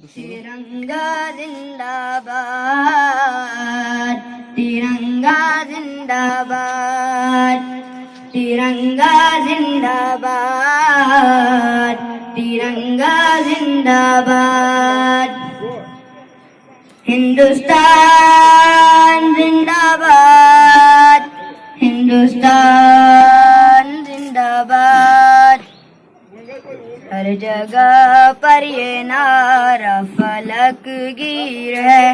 तिरंगा जिंदाबाद, तिरंगा जिंदाबाद, तिरंगा जिंदाबाद, तिरंगा जिंदाबाद। हिंदुस्तान जिंदाबाद, हिंदुस्तान जिंदाबाद। हर जगह पर ये नारा फलक गिर है,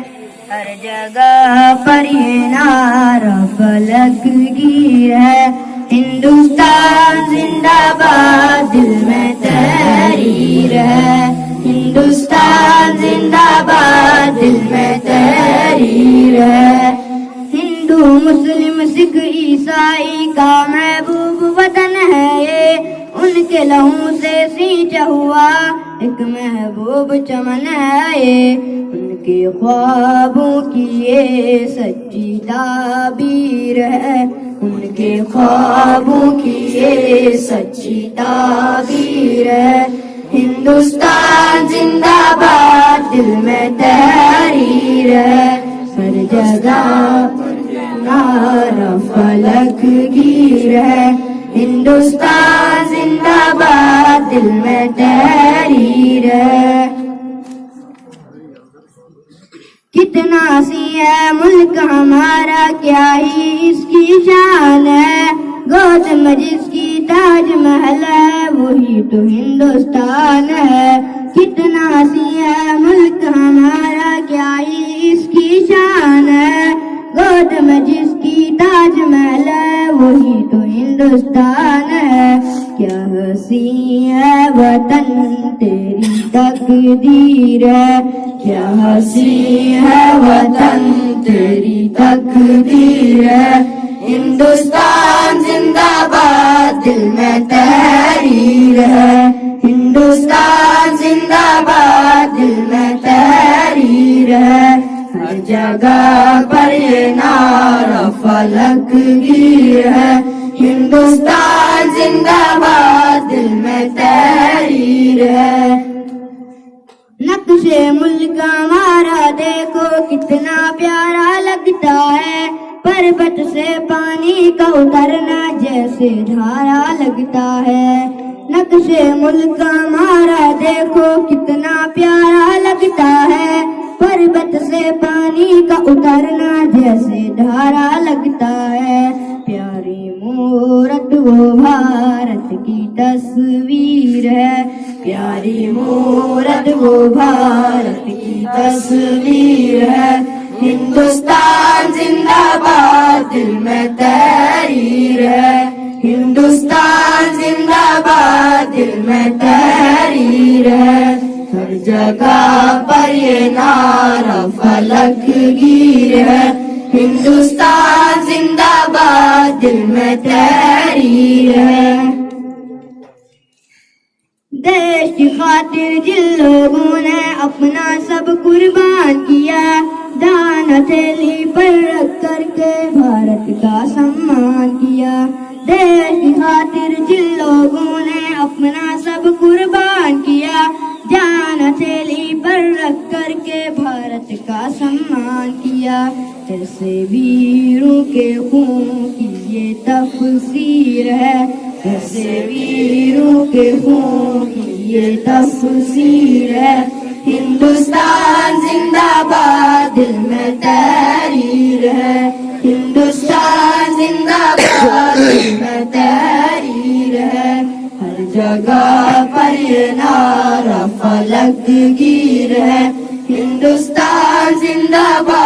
हर जगह पर ये नारा फलक गिर है। हिंदुस्तान जिंदाबाद, दिल में तहरीर है। हिंदुस्तान जिंदाबाद, दिल में तहरीर है। हिंदू मुस्लिम सिख ईसाई का महबूब वतन है ये, उनके लहू से सींचा हुआ एक महबूब चमन है ये। उनके ख्वाबों की ये सच्ची ताबीर है, उनके ख्वाबों की ये सच्ची ताबीर है। हिंदुस्तान जिंदाबाद, दिल में तहरीर है। हर जगह नारा फलक गिर है। हिंदुस्तान जिंदाबाद, दिल में तहरीर है। कितना सी है मुल्क हमारा, क्या ही इसकी शान है। गोद में जिसकी ताज महल है, वही तो हिंदुस्तान है। कितना सी है मुल्क हमारा, क्या ही इसकी शान है। गोद में जिसकी ताज महल है, वही तो हिंदुस्तान है। क्या हसी है वतन तेरी तकदीर है, क्या हसी है वतन तेरी तकदीर है। हिंदुस्तान जिंदाबाद, दिल में तहरीर है। हिंदुस्तान जिंदाबाद, दिल में तहरीर है। हर जगह पर ये नारा फलक गिर है। हिंदुस्तान जिंदाबाद, दिल में तहरीर है। नक्शे मुल्क हमारा देखो कितना प्यारा लगता है। पर्वत से पानी का उतरना जैसे धारा लगता है। नक्शे मुल्क हमारा देखो कितना प्यारा लगता है। पर्वत से पानी का उतरना जैसे धारा लगता है। प्यारी मूरत वो भारत की तस्वीर है, प्यारी मूरत वो भारत की तस्वीर है। हिंदुस्तान जिंदाबाद, दिल में तहरीर है। हिंदुस्तान जिंदाबाद, दिल में तहरीर है। हर जगह पर ये नारा फलक गिर है। हिंदुस्तान जिंदाबाद, दिल में तहरीर है। देश की खातिर जिन लोगों ने अपना सब कुर्बान किया, दान हथेली पर रख करके भारत का सम्मान किया। देश की खातिर जिन लोगों ने अपना सब कुर्बान किया, जान हथेली पर रख करके भारत का सम्मान किया। ऐसे वीरों के खून की ये तफसीर है, ऐसे वीरों के खून की ये तफसीर है। हिंदुस्तान जिंदाबाद, दिल में तहरीर है। हिंदुस्तान जिंदाबाद, दिल में तहरीर है। हर जगह पर ये नारा फलक गिर है। हिंदुस्तान जिंदाबाद।